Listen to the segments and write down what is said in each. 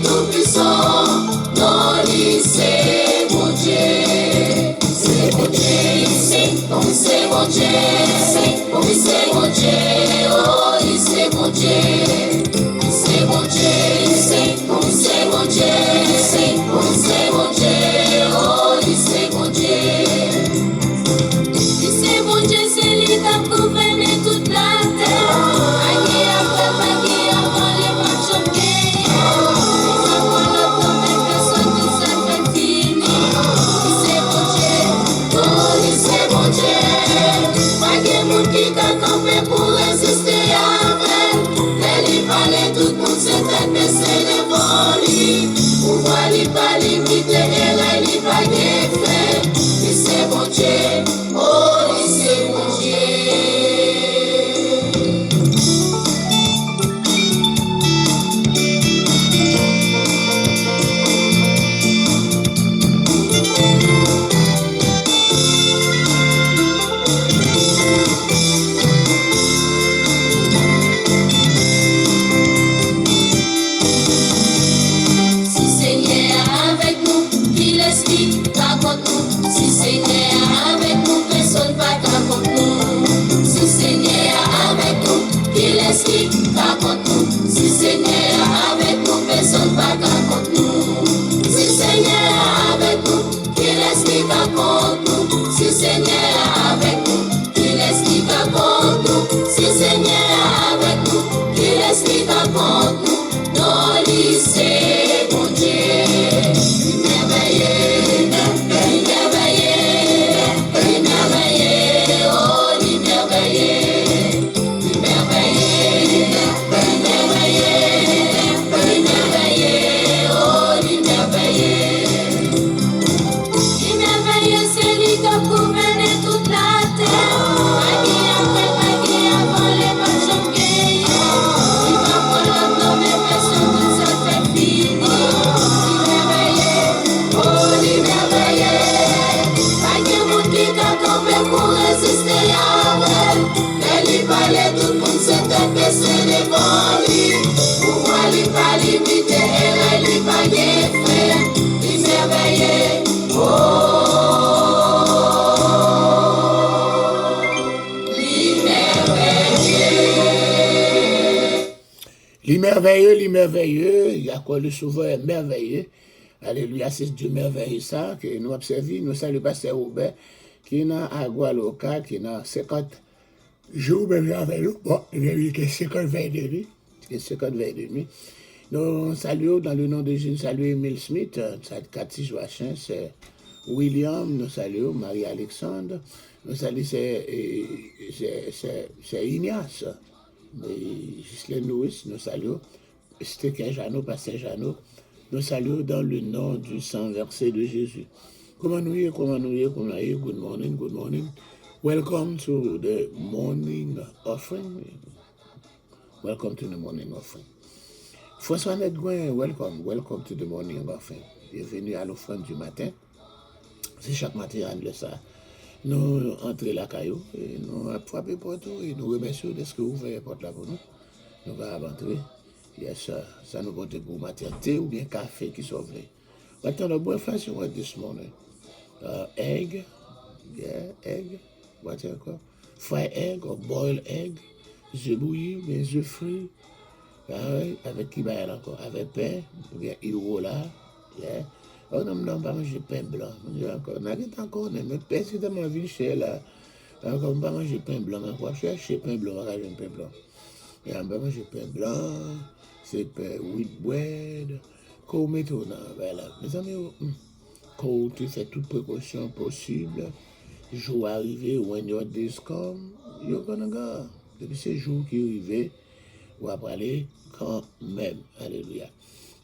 Tout puissant, non, c'est mon Dieu. Merveilleux, il y a quoi le sauveur merveilleux. Alléluia, c'est Dieu merveilleux ça, que nous observons, nous saluons Pasteur Robert, qui est dans Agua Loca, qui est dans 50 jours, mais avec nous, bon, il y a eu 50 veilles de nuit, 50 veilles de nuit. Nous saluons dans le nom de Jésus, saluons Emile Smith, Cathy Joachim, c'est William, nous saluons Marie-Alexandre, nous saluons c'est Ignace, Ghislaine Louis, nous saluons Stéphane Jeannot, Pasteur Jeannot, nous saluons dans le nom du sang versé de Jésus. Comment nous y, good morning. Welcome to the morning offering. Welcome to the morning offering. François Nedgouin, welcome to the morning offering. Bienvenue à l'offrande du matin. C'est chaque matin, on le sait. Nous entrons la caillou, et nous frappons porte et nous remercions de ce que vous ouvrez la porte là pour nous. Nous allons entrer. Yes, ça nous compte pour matin thé ou bien café qui s'ouvre. What kind of breakfast you want this morning? Egg, egg. What encore? Fried egg or boiled egg. Œufs bouillis, mais œufs frits. Avec qui va encore? Avec pain, ou bien irola. Yeah. Oh non, pas manger pain blanc. On a encore, mais pain, c'est tellement ville cher là. Encore, on pas manger pain blanc. On va chercher pain blanc, on va manger pain blanc. Et on va manger pain blanc, c'est pain wheat bread. Qu'on met tout là, voilà. Mes amis, quand tu fais toute précaution possible, jour arrivé, when your days come, you're gonna go. Depuis ces jours qui arrivent, on va aller quand même. Alléluia.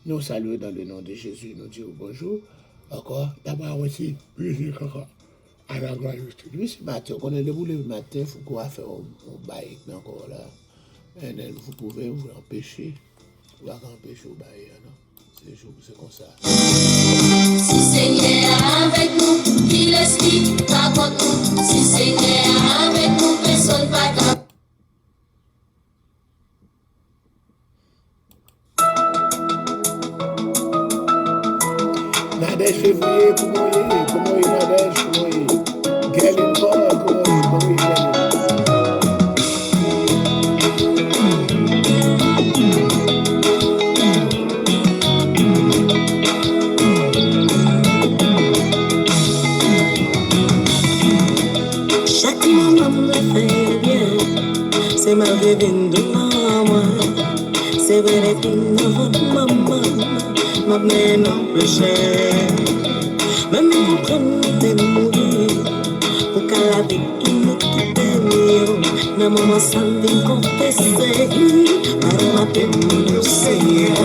Nous saluons dans le nom de Jésus, nous disons bonjour. Encore, d'abord aussi, oui, encore. À la gloire de Dieu. Lui, ce matin, on est debout le matin, il faut qu'on va faire un bail encore là. Et vous pouvez vous empêcher, ou empêcher au bail, non? C'est comme ça. Si Seigneur avec nous, qui l'esprit va contre nous. Si Seigneur avec nous, personne va contre nous. Nadège février, comment il est Nadège, comment il est? Gueule une bonne, comment il est? fait bien. C'est malgré bien de maman. C'est vrai les filles de maman. Ma mère non péché. Même nous prenons des mourir. Pour qu'à la vie qui nous quitte mieux. Mais maman s'en vient confesser. Par ma peine, nous Seigneur.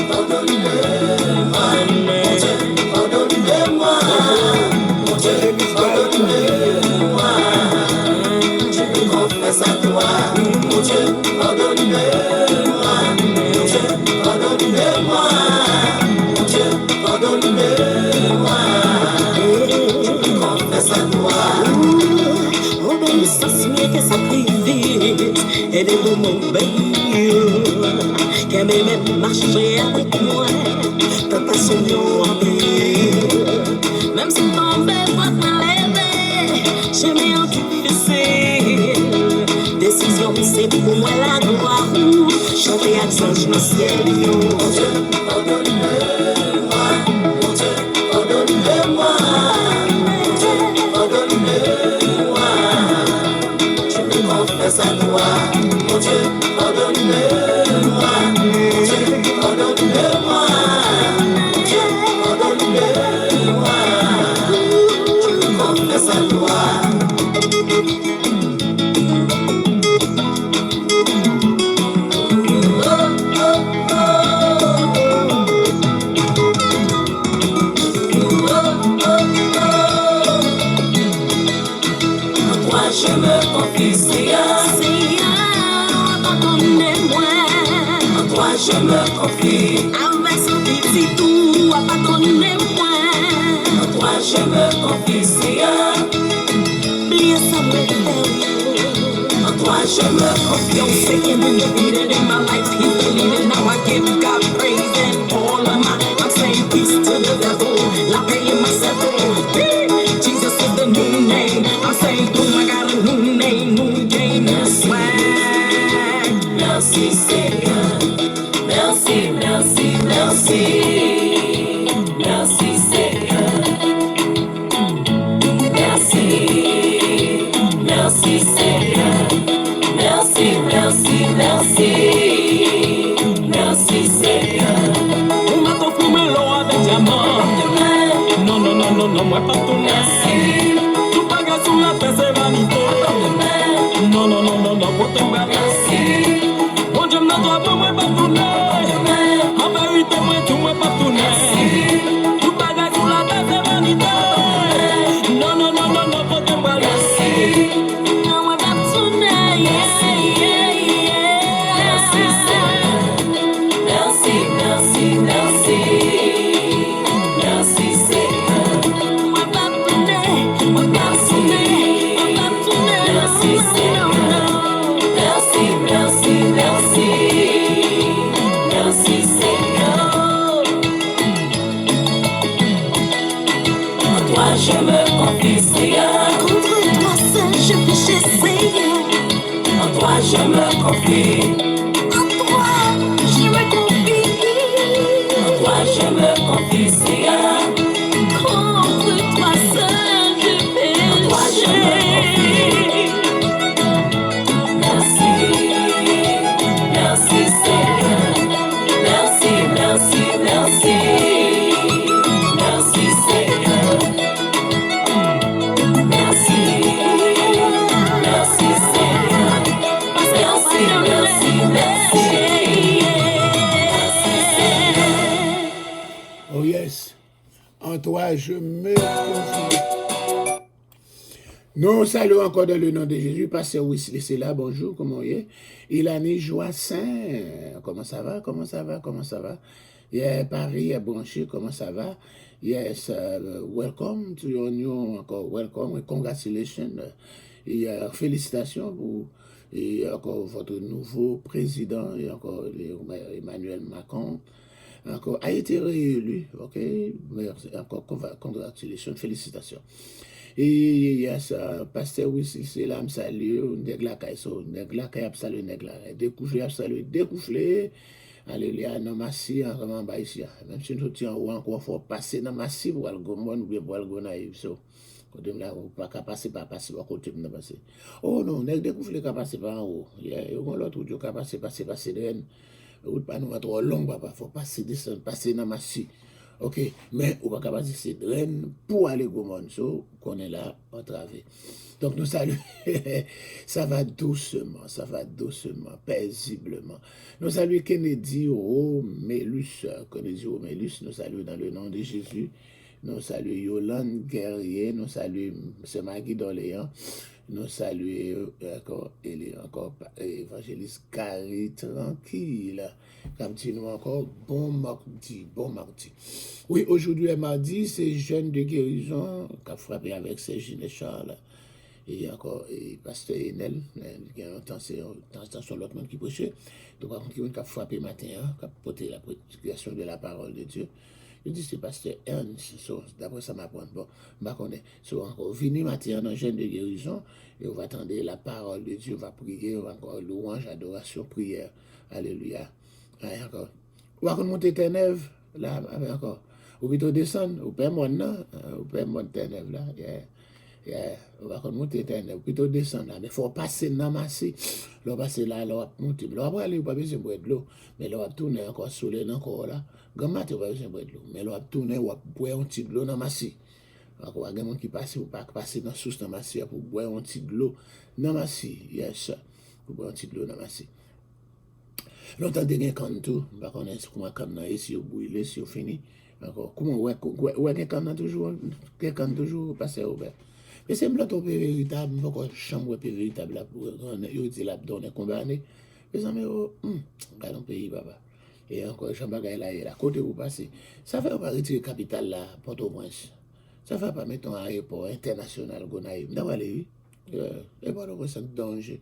Pardonne-moi. Pardonne-moi. Pardonne-moi. Je me confesse à toi. Mon Dieu, pardonne-moi. Mon Dieu, pardonne-moi. Mon Dieu, pardonne-moi. Je me confesse à toi. Obéissance mieux que sacrifice. Aidez-vous mon béni. Qu'elle m'ait même marché avec moi. Papa son en vie. Même si ton bel doit m'enlever, je m'ai en difficile. Décision, c'est pour moi la gloire. Chanter à Dieu, dans le ciel. Mon Dieu, pardonne-moi. Mon Dieu, pardonne-moi. Mon Dieu, pardonne-moi. Je me confesse à toi. Mon Dieu, pardonne-moi. Mon Dieu, pardonne-moi. Mon Dieu, pardonne-moi. Je me confesse à toi. Je me confie, Seigneur, pardonnez-moi. En toi je me confie. Avec son petit tout, pardonnez-moi. En toi je me confie, Seigneur. Oubliez ça, me faire. En toi je me confie. Don't say it when you need it in my life. He's the leader, now I give God praise and all of my. I'm saying peace to the devil. La paix in myself. Jesus is the new name. I'm saying boom, I got a new name, new game, new swag. Merci Seigneur. Merci, merci, merci. Merci Seigneur. Merci. Merci Seigneur. Merci, merci, merci. Merci Seigneur. On m'a confirmé l'eau avec diamant. Non, non, non, non, non, moi pas ton merci. Tout bagage sur la paix, c'est vanité. Non, non, non, non, non, pour te merci. Bon Dieu, n'a droit pas, moi pas tourner. En vérité, moi tout, moi pas tourner. Tout bagage sur la paix, c'est vanité. Non, non, non, non, non, pour te merci. Non, moi pas tourner. Merci, Seigneur. Merci, merci, merci. Merci, Seigneur. Moi pas tourner. Moi pas tourner. Moi pas tourner. Merci, Seigneur. Merci, merci, merci. Merci, Seigneur. En toi je me confie, Seigneur. Contre toi seul je péché, Seigneur. En toi je me confie. En toi je me confie. En toi je me confie, Seigneur. Contre toi seul je péché. En toi je me confie. Merci, merci Seigneur. Merci, merci, merci. Merci Seigneur. Merci, merci Seigneur. Merci, merci, merci. Oh yes. En toi, je me confie. Nous saluons encore dans le nom de Jésus. Pasteur Wesley, c'est là. Bonjour, comment est? Ilani Joassin. Comment ça va? Comment ça va? Comment ça va? Yeah, Paris est branché. Comment ça va? Yes, welcome to your new, encore welcome and congratulations. Et félicitations pour et encore votre nouveau président et encore Emmanuel Macron. Encore a été réélu, ok? Merci, encore congratulations, félicitations. Et yes, pasteur Wesley, c'est là, me salue, nèg la kay so, nèg la kay ap salue nèg la, découflé ap salue, découflé, Alléluia, dans Massi, vraiment, bah, ici, même si nous sommes en haut encore, il faut passer dans Massi pour aller au monde ou bien pour aller au naïf. So, côté là, on pas qu'à passer par passer, par côté de passer. Oh non, on a découvert qu'à passer par en haut. Il y a l'autre route qui a passer de haine. Route pas nous trop long, papa, faut passer, descendre, passer dans Massi. Ok, mais on va pas passer ces draines pour aller au monde. So, qu'on est là, on travaille. Donc nous saluons, ça va doucement, paisiblement. Nous saluons Kennedy Romélus, nous saluons dans le nom de Jésus. Nous saluons Yolande Guerrier, nous saluons M. Magui d'Orléans, nous saluons encore évangéliste Carrie Tranquille. Comme dit nous encore, bon mardi. Oui, aujourd'hui est mardi, c'est jeûne de guérison qu'a frappé avec Serge Charles. Et encore, pasteur Enel, il y a un temps, c'est l'autre monde qui prêchait. Donc, par contre, il y a frappé matin, qui a porté la prédication de la parole de Dieu. Je dis, c'est pasteur Ernst, d'après ça m'apprend. Bon, je connais. Encore, venez matin dans le jeûne de guérison, et on va attendre la parole de Dieu, on va prier, on va encore louange, adoration, prière. Alléluia. Et encore. On va monter Ténèvres, là, encore. Ou plutôt descendre, ou pas mon là, ou pas mon Ténèvres, là, on va monter Ténèvres, ou plutôt descendre là, mais il faut passer dans Massi. Là, passer là, là, on va monter. Là, on va aller, on va besoin de l'eau, mais là, on va tourner encore soleil encore là. Grand matin, on va besoin de l'eau, mais là, on va tourner, on va boire un petit de l'eau dans Massi. Donc, on va avoir des gens qui passent, ou pas passer dans la source dans Massi pour boire un petit de l'eau dans Massi. Yes, pour boire un petit de l'eau dans Massi. Longtemps de rien quand tout, bah on est comment quand on est si au brûlé, si au fini. Encore comment ouais quand toujours passer au bas. Mais c'est blanc au véritable, encore chambre véritable là pour yo dit là donner condamné. Les amis dans le pays papa. Et encore chambre là côté où passer. Ça fait pas retirer capitale là Port-au-Prince. Ça fait pas mettre un aéroport international Gonaïve. D'avoir les et pas de c'est danger.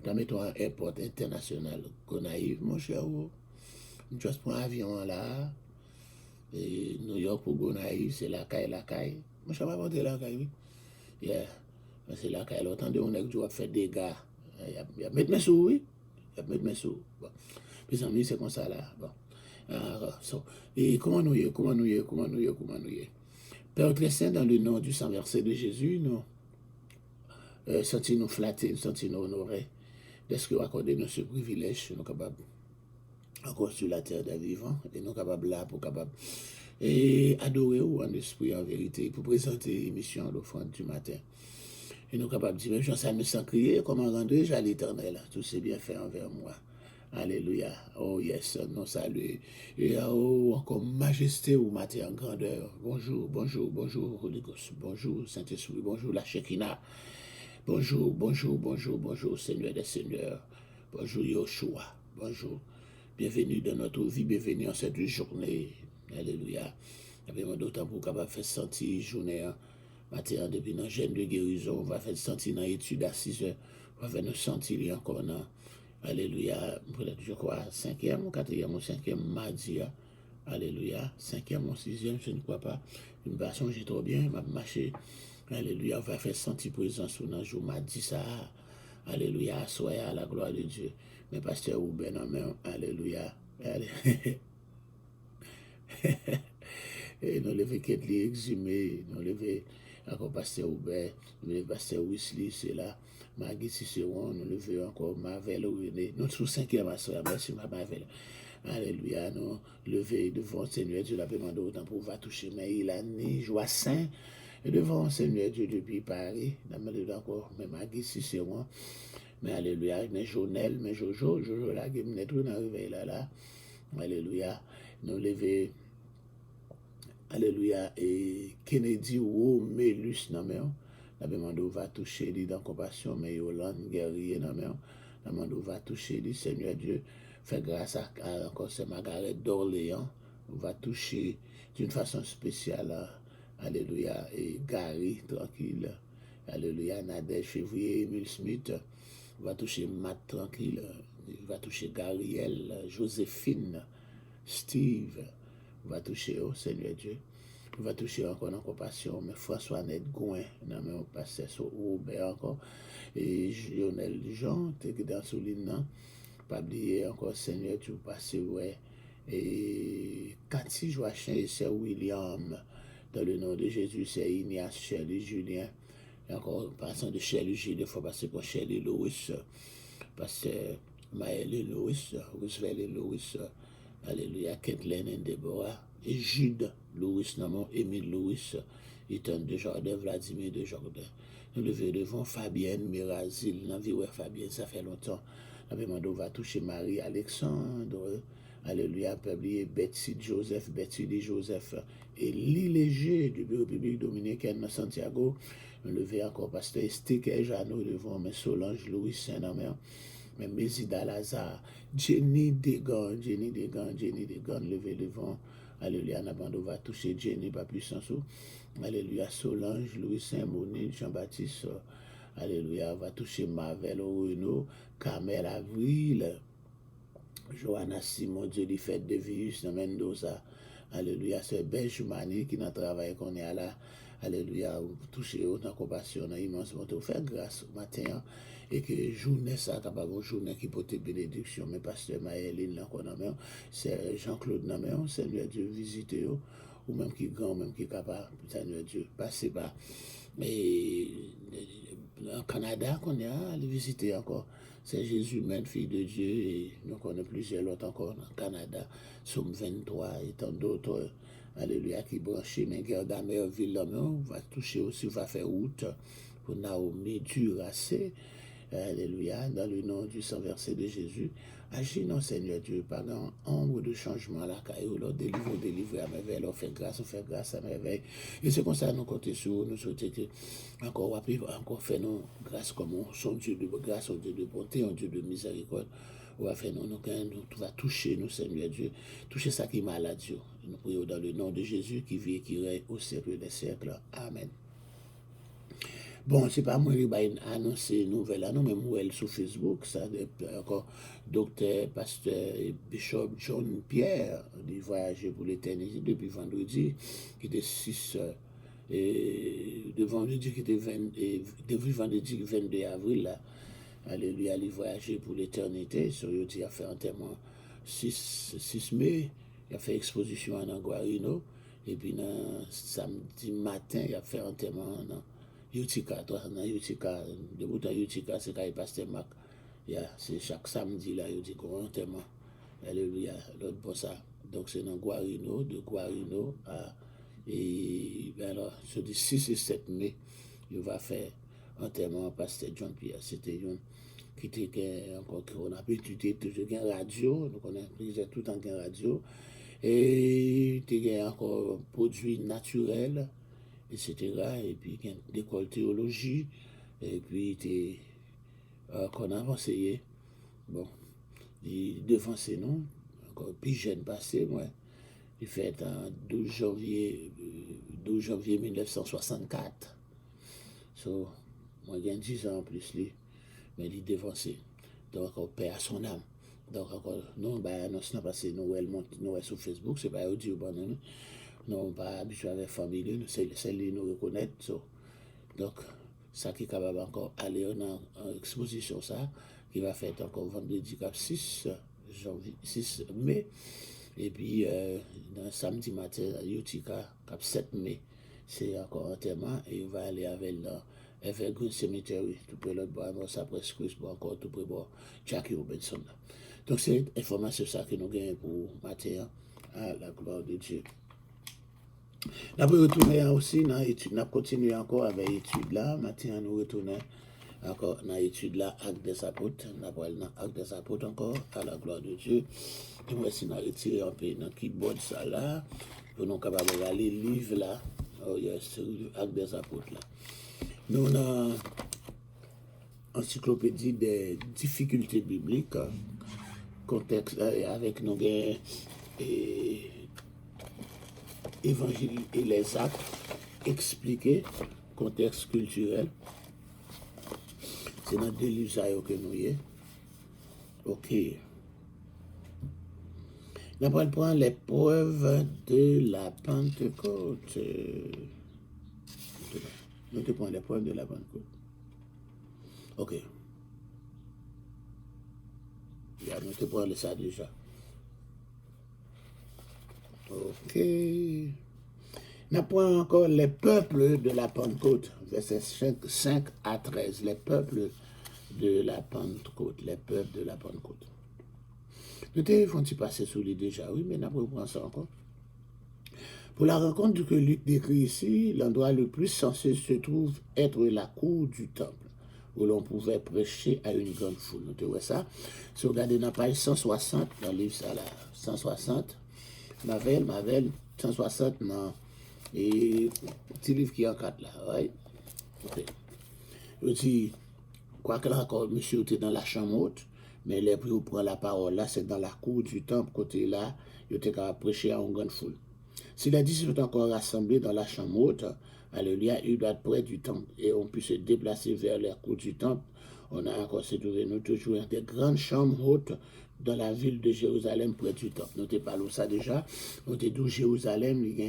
Dans mettons un aéroport international Gonaïve, mon cher, je prends un avion là, et New York pour Gonaïve, c'est la caille. Mon cher, va monter la caille, oui. Yeah. C'est la caille, l'autant de on a dû faire des dégâts. Il y a mettre mes sous, oui. Il y a mettre mes sous. Bon. Mes amis, c'est comme ça là. Bon. Alors, et comment nous y est. Père très saint, dans le nom du sang versé de Jésus, nous sentons-nous flattés, sentons-nous honorés. Est-ce que vous accordez nous ce privilège, nous sommes capables, encore sur la terre des vivants, et nous sommes capables là pour capables et adorer ou en esprit, en vérité, pour présenter l'émission à l'offrande du matin. Et nous sommes capables de dire, même ça me sent crier, comment rendre-je à l'Éternel, tout c'est bien fait envers moi. Alléluia. Oh yes, nous saluons. Et encore majesté ou matin en grandeur. Bonjour, Holy Ghost. Bonjour, Saint-Esprit. Bonjour, la Shekinah. Bonjour, Seigneur des Seigneurs. Bonjour, Yoshua. Bonjour. Bienvenue dans notre vie, bienvenue en cette journée. Alléluia. Nous avons d'autant pour capable faire sentir journée matin depuis dans jeûne de guérison. On va faire sentir dans l'étude à 6 heures. On va faire nous sentir encore dans, alléluia, peut-être je crois, 5e ou 4e ou 5e mardi. Alléluia. 5e ou 6e, je ne crois pas. Je ne vais pas songer trop bien, je vais marcher. Alléluia, on va faire sentir présence dans le jour mardi ça. Alléluia, soyez à la gloire de Dieu. Mais pasteur Oubé, non, mais alléluia. Et nous levons qu'être exhumé, nous levons encore pasteur Oubé, nous levons pasteur Wesley, c'est là. Magui Cicéron, nous levons encore Marvel René. Nous sommes 5e à soeur, merci ma Marvel. Alléluia, nous levons devant le Seigneur Dieu, la demande autant pour va toucher, mais il a ni joie saint. Et devant le Seigneur Dieu depuis Paris, nous encore, mais Magui Cicéron, mais alléluia, mais Jonel, mais Jojo là, qui me tout dans le réveil là. Alléluia, nous levons, alléluia, et Kennedy Romélus, non mais la demande va toucher lui dans compassion, mais Yolande Guerrier, non mais la demande va toucher lui, Seigneur Dieu, fait grâce à encore c'est Margaret d'Orléans, va toucher d'une façon spéciale. Alléluia, et Gary, tranquille. Alléluia, Nadège, Février, Emile Smith, va toucher Matt, tranquille. Va toucher Gabriel, Joséphine, Steve, va toucher, oh Seigneur Dieu. Va toucher encore en compassion, mais François-Nette Gouin, non, mais on passe sur Robert encore. Et Lionel Jean, t'es dans Souline, pas oublier encore, Seigneur, tu passes, ouais. Et Cathy Joachim et Sir William, dans le nom de Jésus, c'est Ignace, Shirley, Julien. Et encore, passant de Shirley, Julien, il faut passer pour Shirley Lewis, Pasteur Maëlle Lewis, Roosevelt Lewis, Alléluia, Kathleen et Deborah, et Jude Lewis, non, Émile Lewis, Ethan Desjardins, Vladimir Desjardins. Nous levons devant Fabienne Mirazil, ouais, Fabienne, ça fait longtemps. On va toucher Marie-Alexandre, Alléluia, publié Betsy Joseph, Betsy Lee Joseph, et Léger du Bureau public dominicain de Santiago. Nous levons encore Pasteur Esther Jeannot devant Solange Louis Saint-Namer, Mézida Lazare, Jenny Degan, levé devant, Alléluia, Nabando va toucher Jenny, pas puissance, Alléluia, Solange, Louis Saint-Monique, Jean-Baptiste, Alléluia, va toucher Marvel Renaud, Carmel Avril, Johanna Simon, Dieu lui fait de virus dans Mendoza, Alléluia, c'est Benjumani qui n'a travaillé qu'on est là, Alléluia, toucher autant compassion, immensément, faire grâce au matin, et que journée ça, capable de journée qui peut être bénédiction, mais pasteur Maëline, là, qu'on a, c'est Jean-Claude Naméon, Seigneur Dieu, visitez vous, ou même qui est grand, même qui est capable, Seigneur Dieu, passez pas. Mais en Canada, qu'on est allé visiter encore, c'est Jésus, même fille de Dieu, et nous connaissons plusieurs autres encore en Canada, Somme 23 et tant d'autres, Alléluia, qui branchent, mais garde à Merville, là, on va toucher aussi, va faire route pour Naomi Duracé, Alléluia, dans le nom du sang versé de Jésus. Agis, non, Seigneur Dieu, par un ombre de changement à la caillou, délivre à merveille, on fait grâce à merveille. Et c'est comme ça, nous comptons sur nous souhaitons que, encore faire nous grâce comme son Dieu de grâce, un Dieu de bonté, un Dieu de miséricorde. On va faire nous va toucher nous, Seigneur Dieu, toucher ça qui est malade, Dieu. Nous prions dans le nom de Jésus qui vit et qui règne au siècle des siècles. Amen. Bon, c'est pas moi qui vais annoncer une nouvelle, non, mais moi, elle sur Facebook, ça, encore, docteur, pasteur, bishop John Pierre, il voyageait pour l'éternité depuis vendredi, qui était 6, de vendredi qui était depuis vendredi 22 avril, là, alléluia, il voyageait pour l'éternité, sur il a fait enterrement 6 mai, il a fait exposition à Anguarino, et puis, samedi matin, il a fait enterrement Utica, dans Utica, de bout à Utica, c'est quand il passe Marc. C'est chaque samedi là, il dit qu'on enterrement. Alléluia, l'autre pour ça. Donc c'est dans Guarino, de Guarino à. Et alors, sur les 6 et 7 mai, il va faire enterrement à Pasteur John Pierre. C'était une qui était encore qu'on a pu étudier toujours une radio, donc on a pris tout le temps une radio. Et il y a encore produits naturels, etc. Et puis l'école théologie, et puis qu'on a avancé. Bon, il devancé nous, encore plus jeune passé, moi. Il fait en 12 janvier 1964. So, moi j'ai 10 ans en plus, lui, mais il devancé. Donc, on paie à son âme. Donc, encore, non, annonce n'a passé, nous, sur Facebook, c'est pas audio, bon, non, pas habitué avec la famille, c'est celle nous reconnaître. So. Donc, ça qui est capable encore aller en exposition, ça, qui va faire encore vendredi 6 mai, et puis samedi matin, Utica, 7 mai, c'est encore enterrement, et il va aller avec Evergreen Cemetery, tout près l'autre bois, ça presque encore tout près bois, Jackie Robinson. Donc, c'est l'information ça que nous gagnons pour matin, à la gloire de Dieu. Nous avons retourné aussi dans l'étude, nous avons continué encore avec l'étude là. Maintenant, nous retournons encore dans l'étude là, Actes des Apôtres. Nous avons dans Actes des Apôtres encore, à la gloire de Dieu. Et moi, si nous avons retiré un peu dans le keyboard ça là, pour nous capables de lire le livre là. Oh yes, Actes des Apôtres là. Nous avons encyclopédie des difficultés bibliques, contexte avec nos gains et Évangile et les actes expliqués, contexte culturel. C'est dans deux livres que nous y est. Ok. Nous allons prendre l'épreuve de la Pentecôte. Nous allons prendre l'épreuve de la Pentecôte. Ok. Il a noté pour ça déjà. Ok. Nous prenons encore les peuples de la Pentecôte, versets 5 à 13. Les peuples de la Pentecôte, les peuples de la Pentecôte. Nous devons passer sous les déjà, oui, mais nous reprenons ça encore. Pour la rencontre que Luc décrit ici, l'endroit le plus censé se trouve être la cour du temple, où l'on pouvait prêcher à une grande foule. Vous voyez ça? Si vous regardez dans la page 160, dans le livre, ça là, 160, Mavel, 160, dans et petit livre qui est en 4 là, ouais. Ok. Je dis, quoi que là encore, monsieur était dans la chambre haute, mais les prix où prend la parole là, c'est dans la cour du temple, côté là, il était capable de prêcher à une grande foule. Si les disciples sont encore rassemblés dans la chambre haute, alléluia, ils doivent être près du temple et on peut se déplacer vers la cour du temple. On a encore se trouvé nous toujours des grandes chambres hautes dans la ville de Jérusalem près du temple. Nous t'ai parlé de ça déjà. Nous t'ai dit Jérusalem, il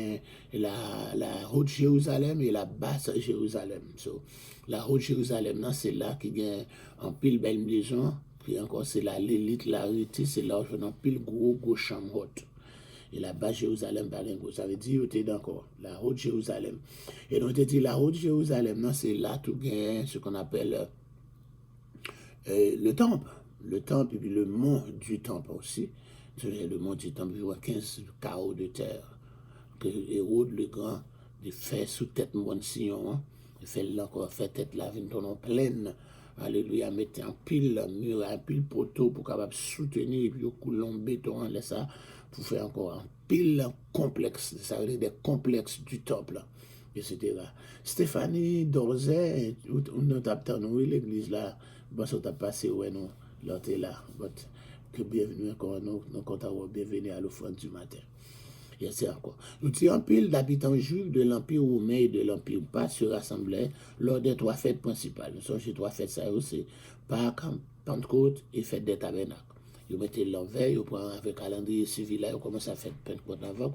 y a la haute Jérusalem et la basse Jérusalem. So, la haute Jérusalem, c'est là qu'il y a en pile belle maison. Puis encore, c'est là l'élite, la réalité, c'est là où on a en pile gros chambre haute. Et la bas Jérusalem, ça veut dire que encore la haute Jérusalem. Et donc, on dit la haute Jérusalem, c'est là tout gain ce qu'on appelle le temple. Le temple et puis le mont du temple aussi. Le mont du temple, il y a 15 carreaux de terre que Hérode le Grand il fait sous tête mon Sion. Il fait encore fait tête la ville en pleine. Alléluia, mettez en pile mur, en pile poteau pour capable soutenir et puis au coulon béton, laisse ça pour faire encore un pile complexe, ça veut dire des complexes du temple, etc. Stéphanie Dorzet, nous avons l'église là, bon, ça t'a passé, ouais, non, là, t'es là, que bienvenue encore, nous comptons bienvenue à l'offrande du matin. Et c'est encore. Nous disons pile d'habitants juifs de l'Empire romain et de l'Empire pas se rassemblaient lors des 3 fêtes principales. Nous sommes chez 3 fêtes, ça c'est Pâques, Pentecôte et fête des tabernacles. Vous mettez l'envers, vous prenez avec le calendrier civil, là, vous commencez à faire Pentecôte avant,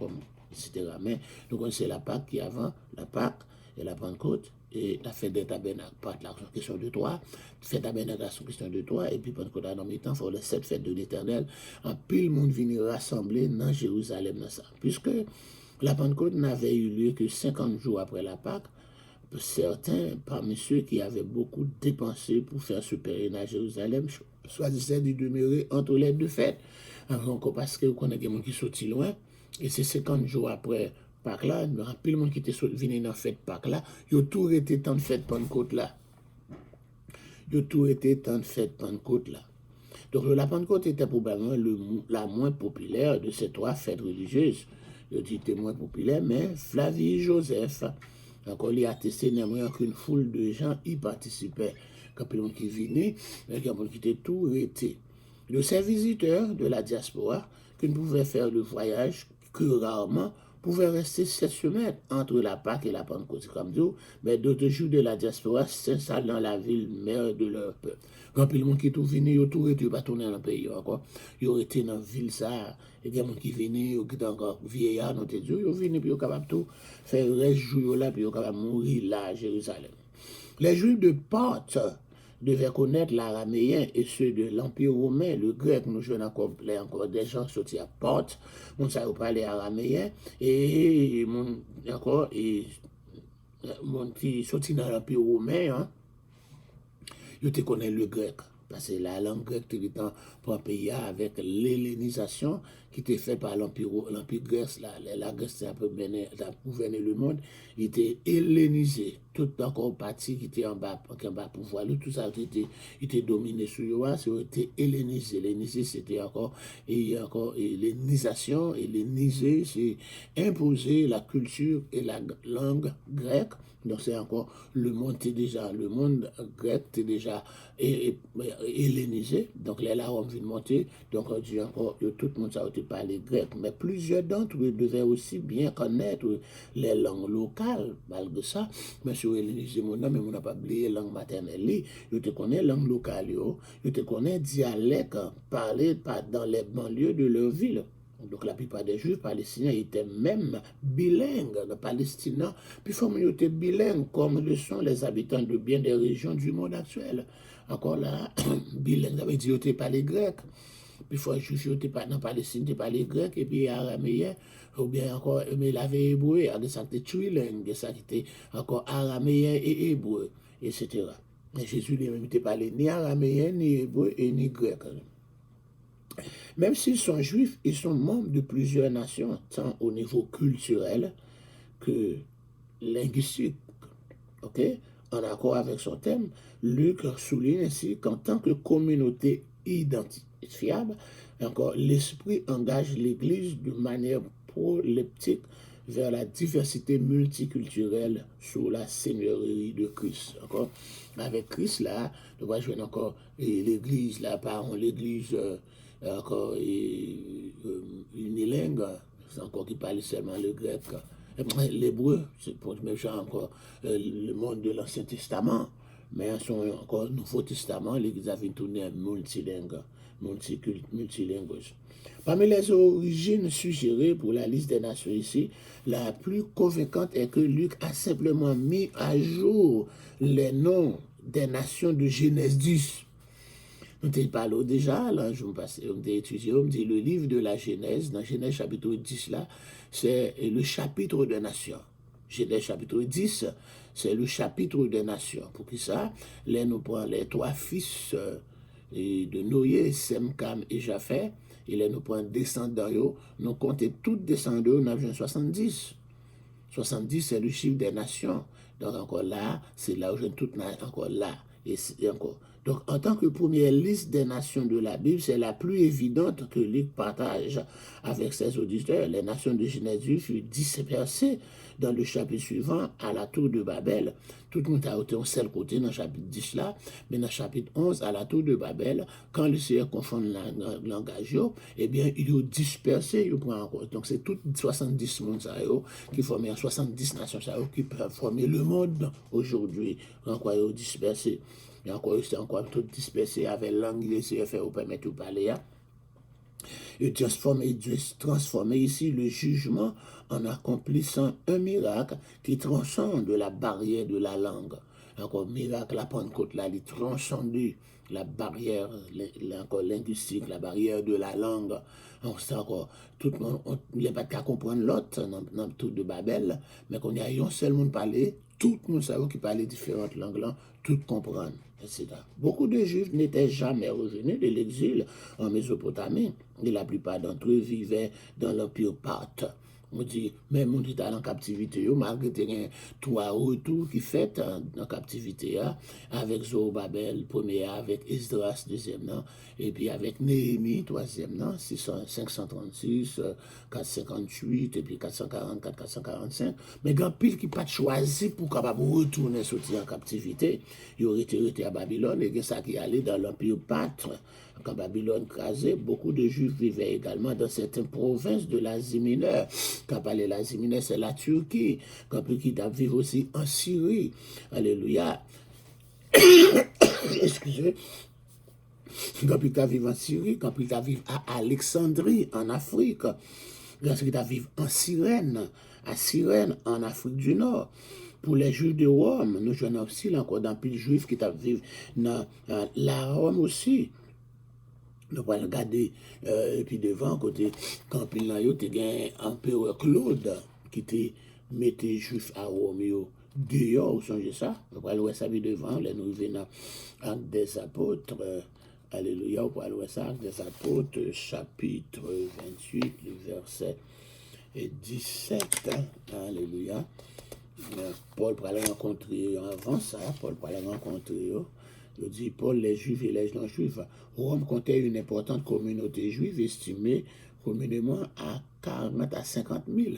etc. Mais nous connaissons la Pâque qui est avant, la Pâque et la Pentecôte et la fête des tabernacles. Pâques, la question de 3, fête des tabernacles, la question de 3, et puis Pentecôte, dans le temps, il faut les 7 fêtes de l'Éternel. En pile, le monde vient rassembler dans Jérusalem, dans ça. Puisque la Pentecôte n'avait eu lieu que 50 jours après la Pâque, certains parmi ceux qui avaient beaucoup dépensé pour faire ce pèlerinage à Jérusalem choisissaient de demeurer entre les 2 fêtes. Alors, parce que vous connaissez des gens qui sont loin, et c'est 50 jours après Pâques là, il y a plus de monde qui était venu dans la fête Pâques là, ils ont tout été tant de fête Pentecôte là. Ils ont tout été tant de fête Pentecôte là. Donc la Pentecôte était probablement la moins populaire de ces 3 fêtes religieuses. Je dis moins populaire, mais Flavie Joseph, encore il a attesté néanmoins qu'une foule de gens y participaient. Quand il y a qui venaient, il y a qui étaient tout été. De ces visiteurs de la diaspora, qui ne pouvaient faire le voyage que rarement, pouvaient rester 7 semaines entre la Pâque et la Pentecôte, comme dit, mais d'autres jours de la diaspora s'installent dans la ville mère de leur peuple. Quand le monde qui est tout venu, ils ont tout été pas tourner dans le pays encore. Ils ont été dans la ville ça, et des gens qui venaient, ils étaient encore vieillards, ils ont été ils venaient, puis ils sont capables de faire le reste jour là, puis ils sont capables de mourir là à Jérusalem. Les Juifs de Parthe devaient connaître l'araméen et ceux de l'Empire romain, le grec, nous jouons encore des gens sortis à Parthe, on savait parler araméen, et encore, et mon qui sorti dans l'Empire romain, hein, ils te connaissent le grec. Parce que la langue grecque était pour un pays avec l'hellénisation qui était faite par l'Empire grec, la Grèce a gouverné le monde, il était hellénisé. Tout encore partie qui était en bas pouvoir, tout ça était dominé sur eux, c'était hellénisé. Hellénisé, c'était encore l'hellénisation, hellénisé, c'est imposer la culture et la langue grecque. Donc c'est encore le monde grec était déjà hellénisé. Donc les larmes viennent monter. Donc on dit encore que tout le monde a parlé grec. Mais plusieurs d'entre eux devaient aussi bien connaître les langues locales, malgré ça. Mais sur hellénisé, mais on n'a pas oublié la langue maternelle. Ils te connaissent la langue locale, ils te connaissent dialecte parlé dans les banlieues de leur ville. Donc la plupart des Juifs palestiniens étaient même bilingues de Palestine. Puis ils étaient bilingues comme le sont les habitants de bien des régions du monde actuel. Encore là, bilingues, ça veut dire qu'ils parlaient grec. Puis fois juif yo te pas dans Palestine te parler grec et puis araméen ou bien encore mais l'avait hébreu, avec ça te trilingue, ça qui était encore araméen et hébreu, etc. Mais Jésus lui-même ne parlait ni araméen, ni hébreu et ni grec. Même s'ils sont juifs, ils sont membres de plusieurs nations, tant au niveau culturel que linguistique. Ok? En accord avec son thème, Luc souligne ainsi qu'en tant que communauté identifiable, encore l'Esprit engage l'Église de manière proleptique vers la diversité multiculturelle sous la seigneurie de Christ. Encore, avec Christ, là, nous voyons jouer encore l'Église, là, par l'Église encore unilingue, c'est encore qui parle seulement le grec. L'hébreu, c'est pour même genre encore le monde de l'Ancien Testament, mais en son encore Nouveau Testament, l'Église avait tourné multilingue, multilingue. Parmi les origines suggérées pour la liste des nations ici, la plus convaincante est que Luc a simplement mis à jour les noms des nations de Genèse 10. Nous t'ai parlé déjà, là, je me passe, on t'a étudié, on me dit le livre de la Genèse, dans Genèse chapitre 10 là, c'est le chapitre des nations. Genèse chapitre 10, c'est le chapitre des nations. Pour qui ça, là, nous prenons les trois fils de Noé, Sem, Cam et Japheth, et là, nous prenons descendants, nous comptons tous descendants, nous avons 70. 70, c'est le chiffre des nations. Donc, encore là, c'est là où je tout encore là. Et encore. Donc, en tant que première liste des nations de la Bible, c'est la plus évidente que Luc partage avec ses auditeurs. Les nations de Genèse furent dispersées dans le chapitre suivant à la tour de Babel. Tout le monde a été en seul côté dans le chapitre 10 là, mais dans le chapitre 11, à la tour de Babel, quand le Seigneur confond le langage, eh bien, il est dispersé. Donc, c'est tout 70 mondes qui forment 70 nations qui peuvent former le monde aujourd'hui. Encore dispersé. Et encore, c'est encore tout dispersé avec l'anglais, c'est fait au permettre de parler. Et transformer ici le jugement en accomplissant un miracle qui transcende la barrière de la langue. Encore miracle, la Pentecôte, là, il transcende la barrière encore linguistique, la barrière de la langue. C'est encore, tout le monde, il n'y a pas qu'à comprendre l'autre dans tout de Babel, mais qu'on y a un seul monde parler, tout le monde savait qui parlait différentes langues là, tout comprendre, etc. Beaucoup de Juifs n'étaient jamais revenus de l'exil en Mésopotamie, et la plupart d'entre eux vivaient dans l'Empire parthe. On dit, même on est en captivité, malgré qu'il trois retours qui fait en captivité, avec Zorobabel, premier, avec Esdras, deuxième, et puis avec Néhémie, troisième, 536, 458, et puis 444, 445. Mais grand pile qui pas choisi pour capable retourner sortir en captivité, il aurait été à Babylone, et ça qui allait dans l'Empire parthe. Quand Babylone crasait, beaucoup de Juifs vivaient également dans certaines provinces de l'Asie mineure. Quand parler l'Asie mineure, c'est la Turquie. Quand qui vivent aussi en Syrie. Alléluia. Excusez. Quand qui vivent en Syrie, quand qui vivent à Alexandrie, en Afrique. Quand qui vivent en Cyrène, à Cyrène, en Afrique du Nord. Pour les Juifs de Rome, nous jouons aussi encore dans plus de Juifs qui vivent dans la Rome aussi. Nous allons regarder, et puis devant, côté, quand il y a eu l'empereur Claude qui te mettait juif à Rome, dehors, vous songez ça? Nous allons voir ça devant, là, nous venons Actes des Apôtres, alléluia, nous allons voir ça, Actes des Apôtres, chapitre 28, le verset 17, alléluia. Paul pour aller rencontrer avant ça, Paul pour aller rencontrer. Je dis Paul, les Juifs et les non-Juifs. Rome comptait une importante communauté juive estimée communément à 40 à 50 000,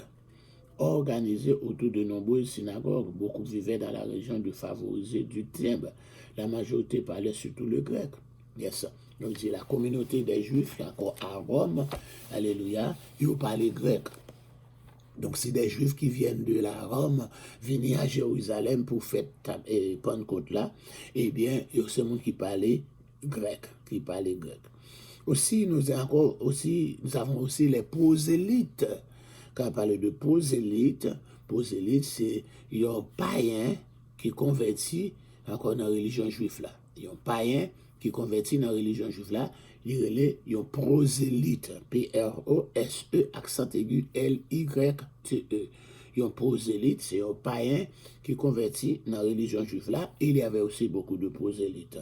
organisée autour de nombreuses synagogues. Beaucoup vivaient dans la région favorisée du Timbre. La majorité parlait surtout le grec. Yes. Donc, c'est la communauté des Juifs, encore à Rome, alléluia, ils parlaient grec. Donc, c'est des Juifs qui viennent de la Rome, venir à Jérusalem pour faire Pentecôte là. Eh bien, il y a ce monde qui parlait grec, Aussi, nous avons aussi les prosélytes. Quand on parle de prosélytes, c'est un païen qui convertit encore dans la religion juive là. Il y a un païen qui convertit dans la religion juive là, il y a un prosélyte, P-R-O-S-E, accent aigu L-Y-T-E. Il y a un prosélyte, c'est un païen qui convertit dans la religion juive là. Il y avait aussi beaucoup de prosélytes.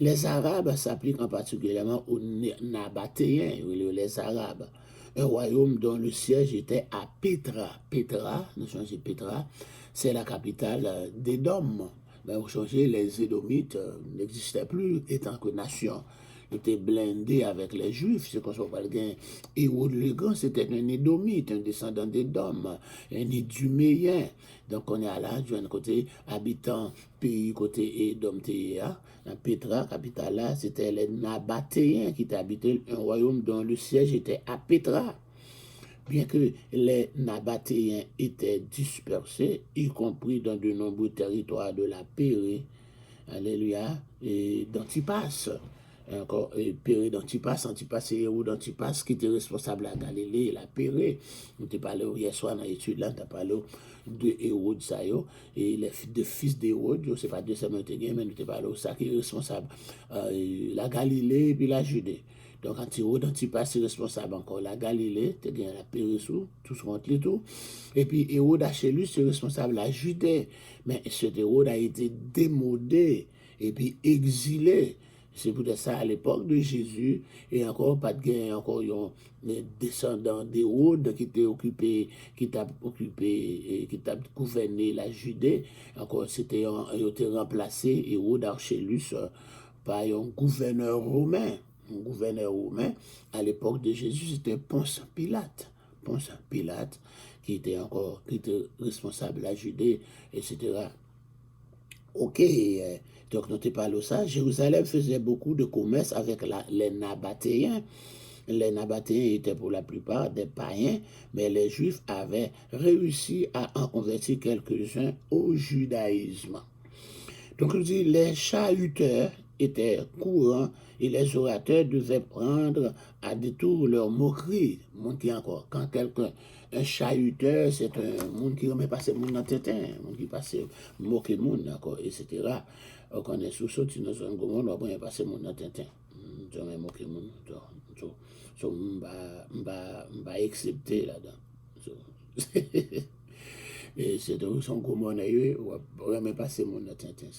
Les Arabes s'appliquent en particulièrement aux Nabatéens, les Arabes. Un royaume dont le siège était à Pétra. Pétra, c'est la capitale d'Édom. Mais au changer, les Édomites n'existaient plus étant que nation. Ils étaient blindés avec les Juifs. C'est comme ça qu'on parle d'un Hérode le Grand, c'était un Édomite, un descendant d'Édom, un Iduméen. Donc on est à là, du côté habitant pays côté Édom, dans Pétra, capitale là, c'était les Nabatéens qui habitaient un royaume dont le siège était à Pétra. Bien que les Nabatéens étaient dispersés, y compris dans de nombreux territoires de la Pérée, alléluia, et d'Antipas. Encore Pérée d'Antipas, Antipas c'est Hérode d'Antipas qui était responsable à Galilée, la Pérée. Nous t'ai parlé hier soir dans l'étude là, t'as parlé de Hérode ça et les deux fils d'Hérode, c'est pas deux seulement mais nous t'ai parlé ça qui est responsable la Galilée et puis la Judée. Donc, quand Hérode Antipas c'est responsable encore la Galilée, tu as la Pérée tout ce qu'on dit tout. Et puis Hérode Achélus c'est responsable la Judée. Mais cet Hérode a été démodé et puis exilé. C'est pour ça à l'époque de Jésus, et encore pas de gain, encore des descendants d'Hérode qui t'a gouverné la Judée. Encore c'était remplacé Hérode Archélus par un gouverneur romain. Un gouverneur romain à l'époque de Jésus, c'était Ponce Pilate. Ponce Pilate qui était responsable de la Judée, etc. Ok, donc nous te parlons de ça. Jérusalem faisait beaucoup de commerce avec les Nabatéens. Les Nabatéens étaient pour la plupart des païens, mais les Juifs avaient réussi à en convertir quelques-uns au judaïsme. Donc on dit les chahuteurs étaient courants et les orateurs devaient prendre à détour leur moquerie. Encore, quand quelqu'un, un chahuteur, c'est un monde qui remet passer le monde dans tête, un monde qui passe moquer le monde, d'accord, etc. On connaît sous ça, tu nous as un monde, on va passer le monde dans tête. Tu vas moquer le monde, on va accepter là-dedans. Et c'est donc son gros on va passer le monde dans tête. Mais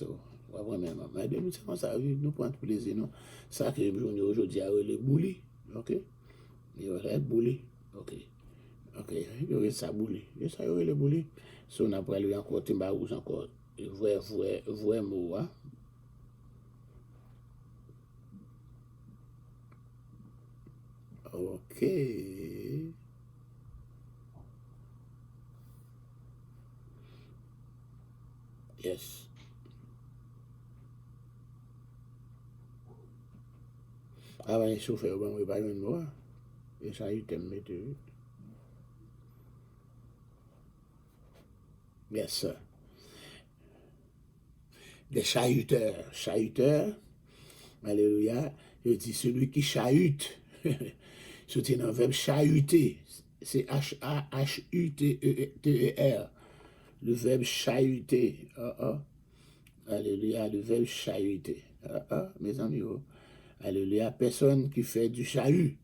c'est comme ça, nous prenons plaisir, non? Ça que aujourd'hui, les boulis, ok? Il y aurait boulis, ok? Ok, il y aurait ça boulis. Et ça, il y aurait les boulis. Si on a pas lui encore, Timbarouge encore, vrai mot, hein? Ok. Yes. Ah ben, chauffeur, bon, il va y avoir et ça, il t'aime mettre. Yes. Des chahuteurs, alléluia, je dis celui qui chahute, c'est un verbe chahuter, c'est H-A-H-U-T-E-R, le verbe chahuter, alléluia, le verbe chahuter, mes amis, alléluia, personne qui fait du chahut,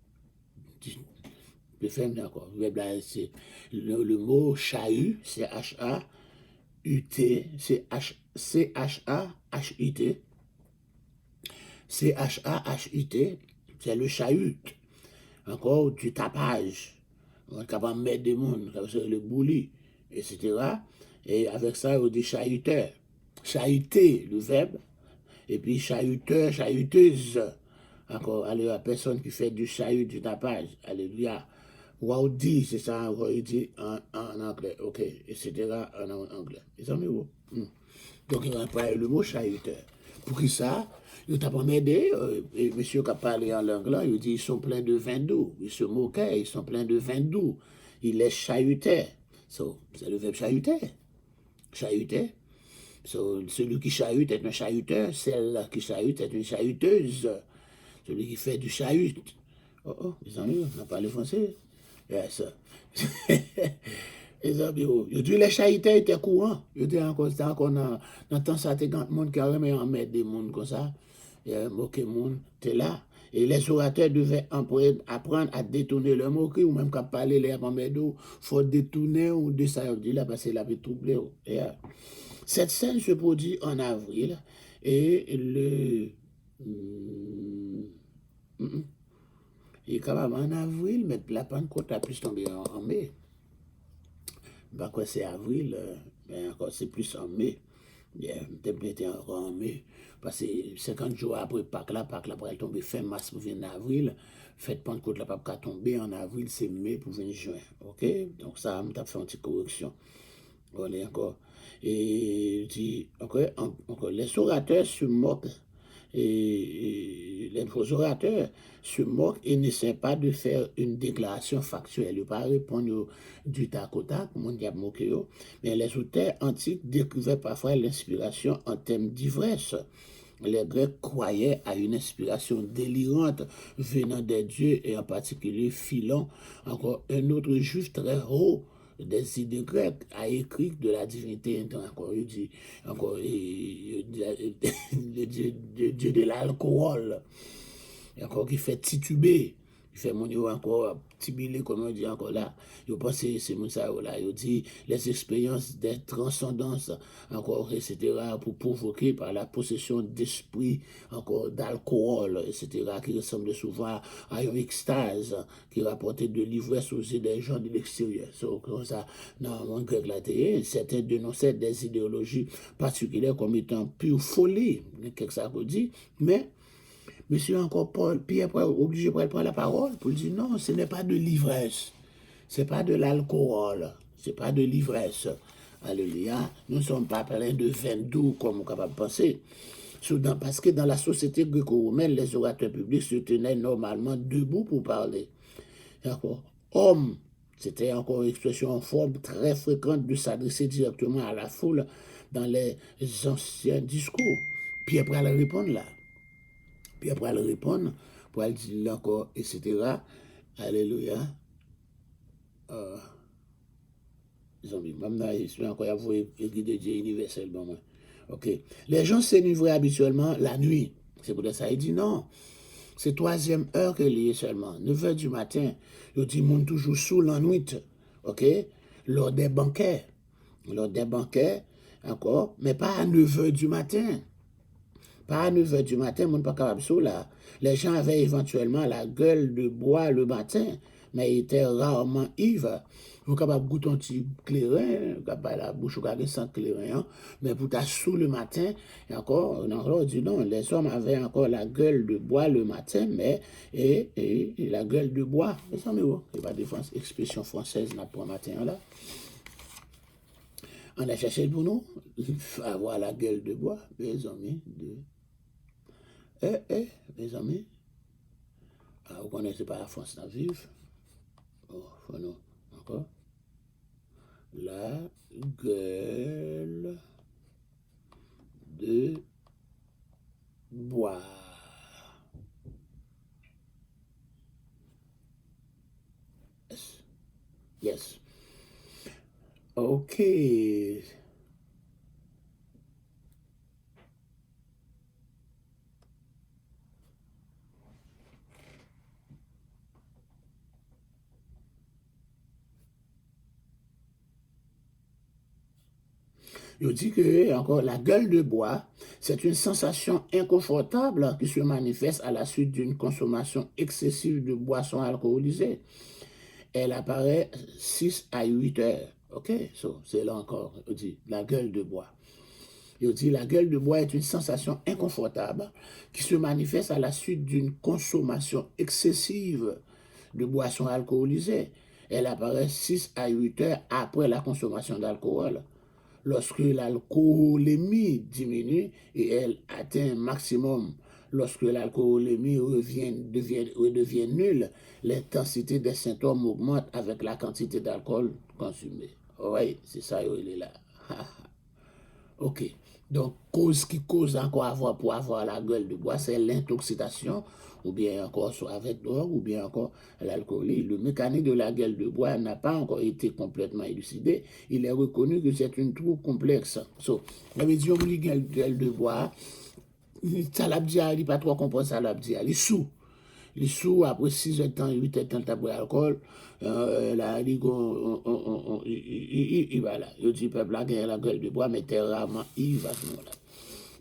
d'accord, le mot chahut, c'est H-A-U-T, c'est C-H-A-H-U-T. C-H-A-H-U-T, c'est le chahut. Encore du tapage. On est capable de mettre des mondes, comme ça, le bouli, etc. Et avec ça, on dit chahuteur. Chahuter, le verbe. Et puis chahuteur, chahuteuse. Encore, allez, la personne qui fait du chahut, du tapage. Alléluia. Rowdy, c'est ça, il dit en anglais, ok, etc. en anglais. Ils ont mis où? Donc, il va employer le mot chahuteur. Pour qui ça? Il t'a pas m'aider, et monsieur qui a parlé en anglais, il dit ils sont pleins de vin doux. Ils se moquaient, ils sont pleins de vin doux. Il les chahutait. So, c'est le verbe chahuter. Chahuter. So, celui qui chahute est un chahuteur, celle qui chahute est une chahuteuse. Celui qui fait du chahut. Oh, les amis, on a parlé français. Yes. Les amis, je dis les chahuteurs étaient courants. Je dis encore, c'était encore dans le temps, ça était quand le monde qui a remis en mettre des mondes comme ça. moquer monde, t'es là. Et les orateurs devaient apprendre à détourner leur moquerie, ou même quand parler les d'eau, il faut détourner ou de ça, là, parce que la vie troublée. Cette scène se produit en avril, et et quand même en avril, mais la Pentecôte a plus tombé en mai. Bah quoi, c'est avril, mais encore c'est plus en mai. Peut-être était encore en mai. Parce que 50 jours après Pâques là pour elle tomber fin mars pour venir en avril. Fête Pentecôte là, pas tomber en avril, c'est mai pour venir juin. Ok? Donc ça, on t'a fait une petite correction. Voilà encore. Et dit, encore, les orateurs se moquent. Et les orateurs se moquent et n'essaient pas de faire une déclaration factuelle. Ils ne pas répondre du tac au tac, comme on dit à moquer. Mais les auteurs antiques décrivaient parfois l'inspiration en termes d'ivresse. Les Grecs croyaient à une inspiration délirante venant des dieux et en particulier Philon, encore un autre juif très haut des idées grecques, a écrit de la divinité, encore, il dit, encore, le dieu de l'alcool, encore qui fait tituber, il fait mon niveau encore tibilé, comme on dit encore là. Je pense que c'est ça là. Il dit les expériences des transcendances, encore, etc., pour provoquer par la possession d'esprit, encore d'alcool, etc., qui ressemble souvent à une extase qui rapportait de l'ivresse aux yeux des gens de l'extérieur. Comme ça, dans le monde grec, là, certains dénonçaient des idéologies particulières comme étant pure folie, quelque ça qu'on dit, mais Monsieur encore Pierre obligé de prendre la parole pour dire non, ce n'est pas de l'ivresse, ce n'est pas de l'alcool, ce n'est pas de l'ivresse. Alléluia, nous ne sommes pas pleins de vin doux comme on est capable de penser. Parce que dans la société gréco-romaine, les orateurs publics se tenaient normalement debout pour parler. Homme, c'était encore une expression en forme très fréquente de s'adresser directement à la foule dans les anciens discours. Pierre pourra le répondre là. Puis après, elle répond, pour elle dire encore, etc. Alléluia. Je suis encore à vous écrire de Dieu universel. Bon, ok. Les gens s'enivraient habituellement la nuit. C'est pour ça qu'il dit non. C'est 3e heure que l'il est seulement. 9h du matin. Il dit, monde toujours sous la nuit. Ok. Lors des banquets. Lors des banquets, encore, mais pas à 9h du matin. Pas à 9h du matin, on n'est pas capable de là. Les gens avaient éventuellement la gueule de bois le matin, mais ils étaient rarement ivres. Vous êtes capable de goûter un petit clairin, capable la bouche sans clairin, mais pour ta sous le matin, et encore, on dit non, les hommes avaient encore la gueule de bois le matin, mais et la gueule de bois. Mais ça, mais il n'y a pas de expression française là, pour le matin là. On a cherché pour nous, avoir la gueule de bois, mes amis, mes amis, vous connaissez pas la France dans vivre. Oh, non, encore. La gueule de bois. Yes. Ok. Je dis que encore la gueule de bois, c'est une sensation inconfortable qui se manifeste à la suite d'une consommation excessive de boissons alcoolisées. Elle apparaît 6 à 8 heures. Ok, c'est là encore, je dis, la gueule de bois. Je dis, la gueule de bois est une sensation inconfortable qui se manifeste à la suite d'une consommation excessive de boissons alcoolisées. Elle apparaît 6 à 8 heures après la consommation d'alcool. Lorsque l'alcoolémie diminue et elle atteint un maximum, lorsque l'alcoolémie redevient nulle, l'intensité des symptômes augmente avec la quantité d'alcool consommée. Oui, c'est ça, il est là. Ok. Donc, cause qui cause encore pour avoir la gueule de bois, c'est l'intoxication, ou bien encore soit avec drogue, ou bien encore l'alcoolie. Le mécanisme de la gueule de bois n'a pas encore été complètement élucidé. Il est reconnu que c'est une troupe complexe. La vision de la gueule de bois, ça l'a dit, il pas trop comprendre ça l'a dit, il est sous. Les sous, après 6 heures de temps, 8 heures de temps, t'as pris l'alcool, là, il va là. Il dit, peuple, là, gagne la gueule de bois, mais t'es rarement, il va ce moment-là.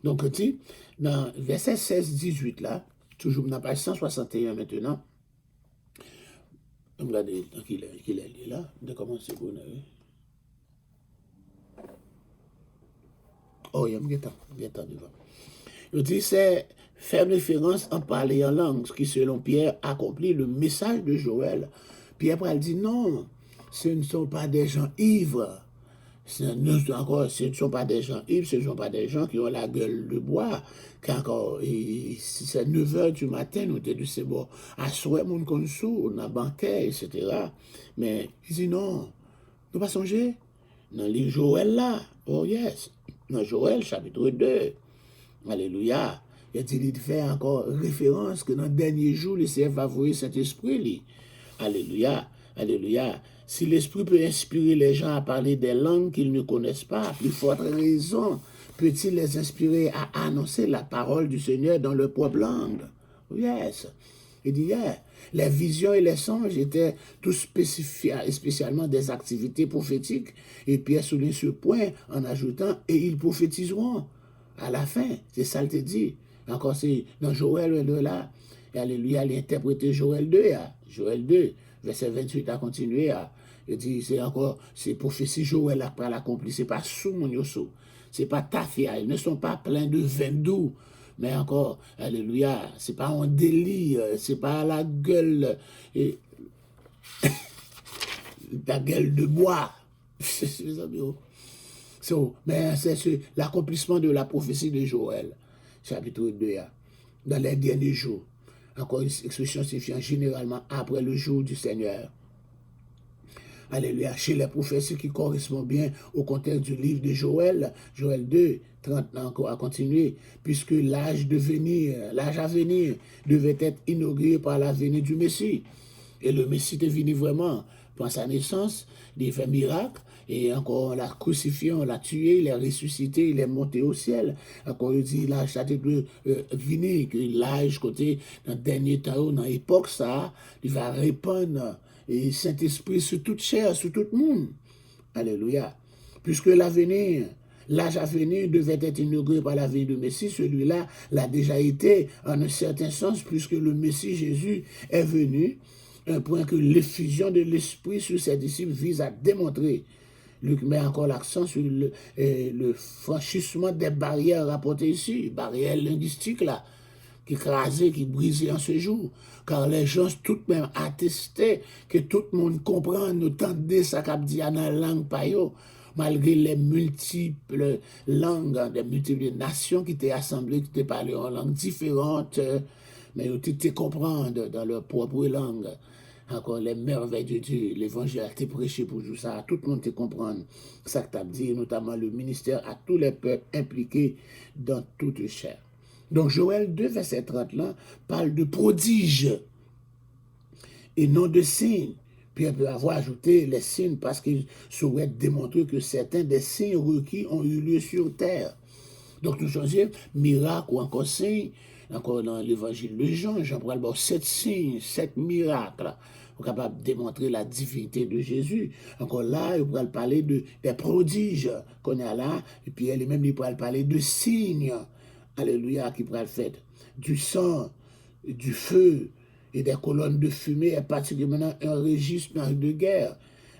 Donc, tu dans verset 16-18, là, toujours dans page 161 maintenant, regardez, qu'il est là, de commencer pour nous. Oh, il y a un temps devant. Il dit, c'est faire référence en parler en langue, ce qui, selon Pierre, accomplit le message de Joël. Pierre dit, non, ce ne sont pas des gens ivres. Ce ne sont pas des gens ivres, ce ne sont pas des gens qui ont la gueule de bois. Quand encore, c'est 9 h du matin, nous te dit, c'est bon, à souhait, mon consou, on a banquet, etc. Mais il dit, non, nous pas songer. Dans les Joël là, oh yes, dans Joël chapitre 2, alléluia, il fait encore référence que dans le dernier jour, le Seigneur va envoyer cet esprit. Alléluia, alléluia. Si l'esprit peut inspirer les gens à parler des langues qu'ils ne connaissent pas, à plus forte raison, peut-il les inspirer à annoncer la parole du Seigneur dans leur propre langue? Yes. Il dit, yeah. Les visions et les songes étaient tous spécialement des activités prophétiques. Et Pierre souligne ce point en ajoutant, et ils prophétiseront à la fin. C'est ça, il te dit. Encore, c'est dans Joël 2 là. Et alléluia, il a interprété Joël 2. Joël 2, verset 28 a continué. Il dit, c'est encore, c'est prophétie Joël après l'accompli. C'est pas sous mon yosso. C'est pas tafia. Ils ne sont pas pleins de vin doux. Mais encore, alléluia, c'est pas un délire, c'est pas la gueule, la gueule de bois. Mais c'est l'accomplissement de la prophétie de Joël, chapitre 2, dans les derniers jours. Encore une expression signifiant généralement après le jour du Seigneur. Alléluia, chez les prophéties qui correspondent bien au contexte du livre de Joël, Joël 2, 30 encore à continuer, puisque l'âge à venir devait être inauguré par la venue du Messie. Et le Messie est venu vraiment pour sa naissance, il fait miracle, et encore on l'a crucifié, on l'a tué, il est ressuscité, il est monté au ciel. Encore il dit, l'âge a venir, que l'âge côté, dans le dernier temps, dans l'époque, ça, il va répandre et Saint-Esprit sur toute chair, sur tout le monde. Alléluia. Puisque l'âge à venir devait être inauguré par la venue du Messie, celui-là l'a déjà été en un certain sens, puisque le Messie Jésus est venu, un point que l'effusion de l'Esprit sur ses disciples vise à démontrer. Luc met encore l'accent sur le franchissement des barrières rapportées ici, barrières linguistiques là, qui crasait, qui brisait en ce jour. Car les gens tout de même attestaient que tout le monde comprend, entendait ça qu'a dit dans la langue payo, malgré les multiples langues, des multiples nations qui étaient assemblées, qui étaient parlées en langues différentes, mais ils étaient comprendre dans leur propre langue. Encore les merveilles de Dieu, l'évangile a été prêché pour tout ça, tout le monde te comprendre ça que tu as dit, notamment le ministère à tous les peuples impliqués dans toute chair. Donc Joël 2, verset 30 là, parle de prodiges et non de signes. Pierre peut avoir ajouté les signes parce qu'il souhaite démontrer que certains des signes requis ont eu lieu sur terre. Donc nous changeons miracle ou encore signes. Encore dans l'évangile de Jean, Jean parle de 7 signes, 7 miracles, pour capable de démontrer la divinité de Jésus. Encore là, il pourrait parler des prodiges qu'on a là, et puis elle-même, il pourrait parler de signes, alléluia, qui pourrait faire du sang, du feu et des colonnes de fumée, et particulièrement un registre de guerre.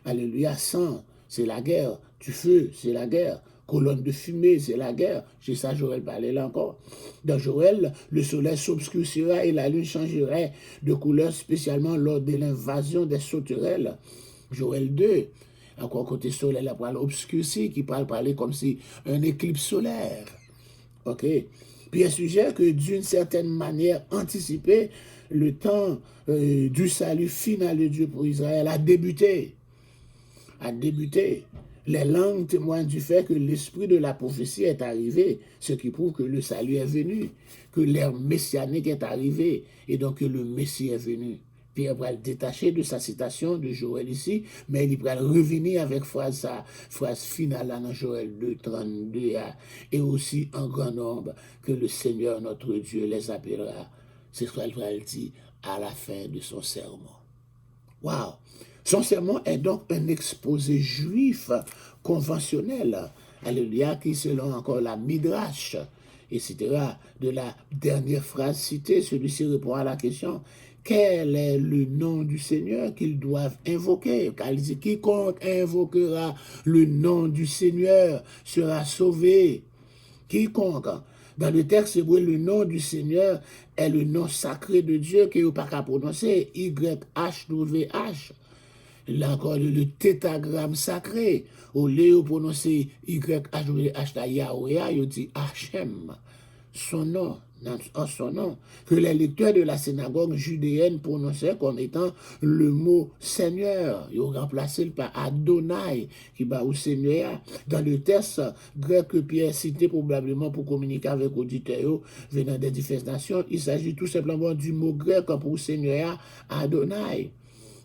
Alléluia, sang, c'est la guerre, du feu, c'est la guerre. Colonne de fumée, c'est la guerre. C'est ça, Joël parlait là encore. Dans Joël, le soleil s'obscurcira et la lune changerait de couleur, spécialement lors de l'invasion des sauterelles. Joël 2, encore côté soleil, la parole obscurcie, qui parler comme si un éclipse solaire. Ok? Puis un sujet que d'une certaine manière anticipé, le temps du salut final de Dieu pour Israël a débuté. Les langues témoignent du fait que l'esprit de la prophétie est arrivé, ce qui prouve que le salut est venu, que l'ère messianique est arrivée, et donc que le Messie est venu. Pierre va le détacher de sa citation de Joël ici, mais il va revenir avec phrase finale là dans Joël 2, 32, et aussi en grand nombre que le Seigneur notre Dieu les appellera. C'est ce qu'elle va le dire à la fin de son sermon. Wow! Son sermon est donc un exposé juif conventionnel, alléluia, qui selon encore la Midrash, etc., de la dernière phrase citée, celui-ci répond à la question: quel est le nom du Seigneur qu'ils doivent invoquer? Car il dit: quiconque invoquera le nom du Seigneur sera sauvé. Quiconque. Dans le texte hébreu, le nom du Seigneur est le nom sacré de Dieu qui n'est pas qu'à prononcer, YHWH. Là encore, le tétragramme sacré. Au lieu de prononcer YHWH, Yahweh, il dit Hachem, son nom, en son nom, que les lecteurs de la synagogue judéenne prononçaient comme étant le mot Seigneur. Ils ont remplacé par Adonai, qui va au Seigneur. Dans le texte grec que Pierre citait probablement pour communiquer avec auditeurs venant des différentes nations, il s'agit tout simplement du mot grec pour Seigneur, Adonai.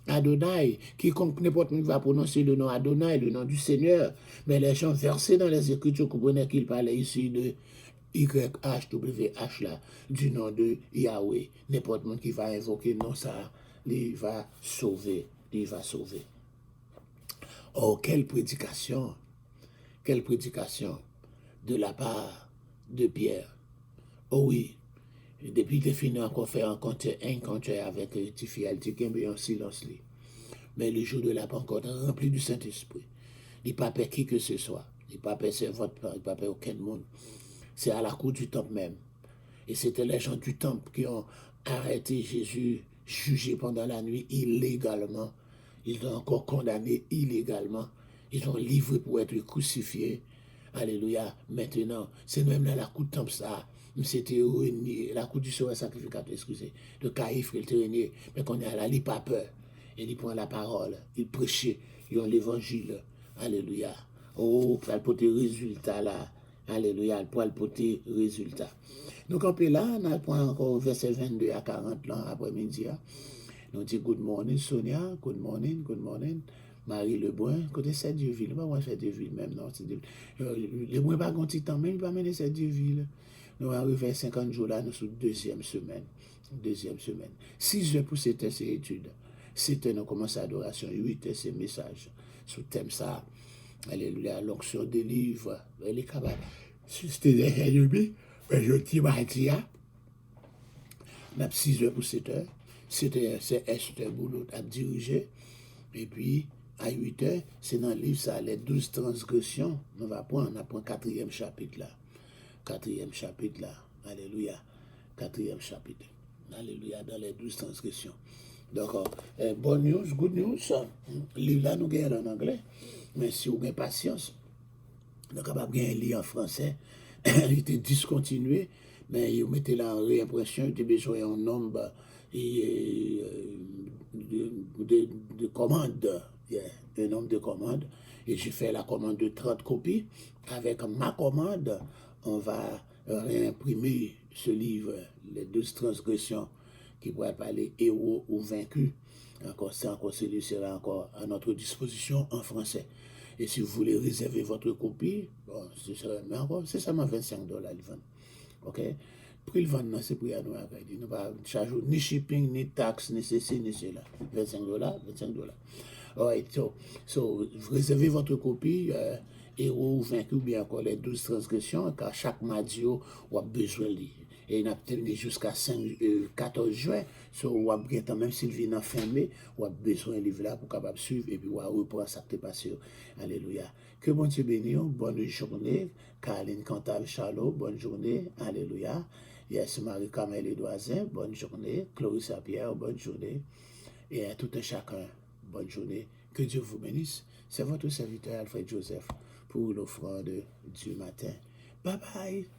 Adonai, quiconque n'importe qui va prononcer le nom Adonai, le nom du Seigneur, mais les gens versés dans les Écritures comprenaient qu'il parlait ici de YHWH là, du nom de Yahweh. N'importe qui va invoquer non ça, il va sauver, il va sauver. Oh, quelle prédication de la part de Pierre. Oh oui, depuis qu'il finit encore faire un compte avec Tifi, elle dit qu'il y a un silence. Mais le jour de la Pentecôte, rempli du Saint-Esprit, il n'y a pas peur qui que ce soit, il n'y a pas peur servante, il n'y a pas peur aucun monde. C'est à la cour du temple même. Et c'était les gens du temple qui ont arrêté Jésus, jugé pendant la nuit illégalement. Ils l'ont encore condamné illégalement. Ils l'ont livré pour être crucifié. Alléluia. Maintenant, c'est même dans la cour du temple ça. C'était la cour du sauveur sacrificateur, excusez. Le caïphe, il était régné. Mais quand on est là, il n'a pas peur. Il prend la parole. Il prêchait. Ils ont l'évangile. Alléluia. Oh, pour le porter résultat là. Alléluia, pour le porter résultat. Donc, on peut là, on prend encore verset 22 à 40 là, après-midi. Nous dit good morning, Sonia, good morning. Marie Lebrun, côté Saint-Dieu-Ville. Moi, Saint-Dieu-Ville même, non. Lebrun pas grand temps, même il va mener Saint-Dieu-Ville. Nous arrivons à 50 jours là, nous sommes deuxième semaine. 6 heures pour ces études. 7 heures, nous commençons l'adoration. 8 heures, c'est message. Sous thème ça. Alléluia, l'onction des livres, les cabanes. C'était des ennemis, mais je dis, on a 6 heures pour 7 heures. C'est Esther Boulot à diriger. Et puis, à 8 heures, c'est dans le livre, ça, les 12 transgressions. On apprend 4e chapitre là. 4e chapitre là. Alléluia. 4e chapitre. Alléluia, dans les 12 transgressions. Donc, bonne news, good news. Le livre là, nous gagnons en anglais. Mais si vous avez patience, vous êtes capable de lire en français. Il était discontinué, mais vous mettez là en réimpression, il était besoin d'un nombre de commandes. Un nombre de commandes. Et j'ai fait la commande de 30 copies. Avec ma commande, on va réimprimer ce livre, les 12 transgressions, qui pourraient parler héros ou vaincus. Encore, celui sera encore à notre disposition en français. Et si vous voulez réserver votre copie, bon, c'est seulement $25 le vendre. OK? Prix le vendre, c'est prix à nous. Nous ne pas charger ni shipping, ni taxes, ni ceci, ni cela. $25. Alright, so réservez votre copie, héros ou vaincu, ou bien encore les 12 transgressions, car chaque mardi, on a besoin de lire. Et il a terminé jusqu'à 14 juin. So, ou a même s'il vient en fin mai, ou a besoin de livre là pour capable suivre et puis ou a reprendre ça qui est passé. Alléluia. Que bon Dieu bénisse, bonne journée. Caroline Cantal Charlot, bonne journée. Alléluia. Yes, Marie-Camille Edouazin, bonne journée. Clarissa Pierre, bonne journée. Et à tout un chacun, bonne journée. Que Dieu vous bénisse. C'est votre serviteur Alfred Joseph pour l'offrande du matin. Bye bye.